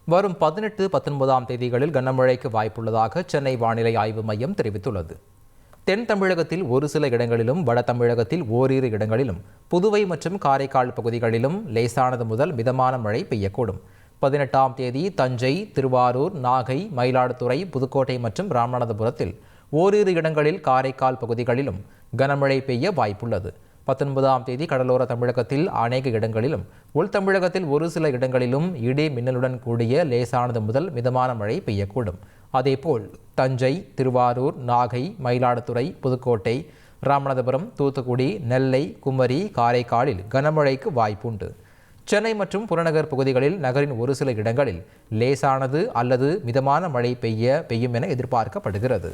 வரும் 18, 19ஆம் தேதிகளில் கனமழைக்கு வாய்ப்புள்ளதாக சென்னை வானிலை ஆய்வு மையம் தெரிவித்துள்ளது. தென் தமிழகத்தில் ஒரு சில இடங்களிலும், வட தமிழகத்தில் ஓரிரு இடங்களிலும், புதுவை மற்றும் காரைக்கால் பகுதிகளிலும் லேசானது முதல் மிதமான மழை பெய்யக்கூடும். 18ஆம் தேதி தஞ்சை, திருவாரூர், நாகை, மயிலாடுதுறை, புதுக்கோட்டை மற்றும் ராமநாதபுரத்தில் ஓரிரு இடங்களில், காரைக்கால் பகுதிகளிலும் கனமழை பெய்ய வாய்ப்புள்ளது. 19ஆம் தேதி கடலோர தமிழகத்தில் அநேக இடங்களிலும், உள் தமிழகத்தில் ஒரு சில இடங்களிலும் இடி மின்னலுடன் கூடிய லேசானது முதல் மிதமான மழை பெய்யக்கூடும். அதேபோல் தஞ்சை, திருவாரூர், நாகை, மயிலாடுதுறை, புதுக்கோட்டை, ராமநாதபுரம், தூத்துக்குடி, நெல்லை, குமரி, காரைக்காலில் கனமழைக்கு வாய்ப்புண்டு. சென்னை மற்றும் புறநகர் பகுதிகளில் நகரின் ஒரு சில இடங்களில் லேசானது அல்லது மிதமான மழை பெய்யும் என எதிர்பார்க்கப்படுகிறது.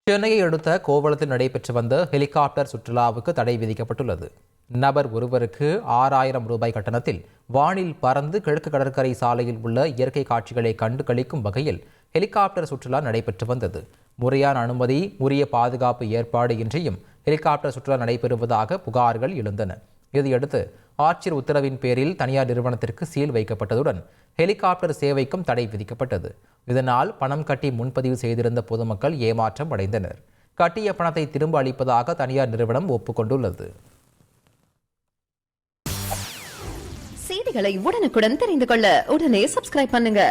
சென்னையை அடுத்த கோவளத்தில் நடைபெற்று வந்த ஹெலிகாப்டர் சுற்றுலாவுக்கு தடை விதிக்கப்பட்டுள்ளது. நபர் ஒருவருக்கு 6000 ரூபாய் கட்டணத்தில் வானில் பறந்து கிழக்கு கடற்கரை சாலையில் உள்ள இயற்கை காட்சிகளை கண்டு களிக்கும் வகையில் ஹெலிகாப்டர் சுற்றுலா நடைபெற்று வந்தது. முறையான அனுமதி, உரிய பாதுகாப்பு ஏற்பாடு இன்றியும் ஹெலிகாப்டர் சுற்றுலா நடைபெறுவதாக புகார்கள் எழுந்தன. இதையடுத்து ஆட்சியர் உத்தரவின் பேரில் தனியார் நிறுவனத்திற்கு சீல் வைக்கப்பட்டதுடன் ஹெலிகாப்டர் சேவைக்கும் தடை விதிக்கப்பட்டது. இதனால் பணம் கட்டி முன்பதிவு செய்திருந்த பொதுமக்கள் ஏமாற்றம் அடைந்தனர். கட்டிய பணத்தை திரும்ப அளிப்பதாக தனியார் நிறுவனம் ஒப்புக்கொண்டுள்ளது. செய்திகளை உடனுக்குடன் தெரிந்து கொள்ள உடனே சப்ஸ்கிரைப் பண்ணுங்க.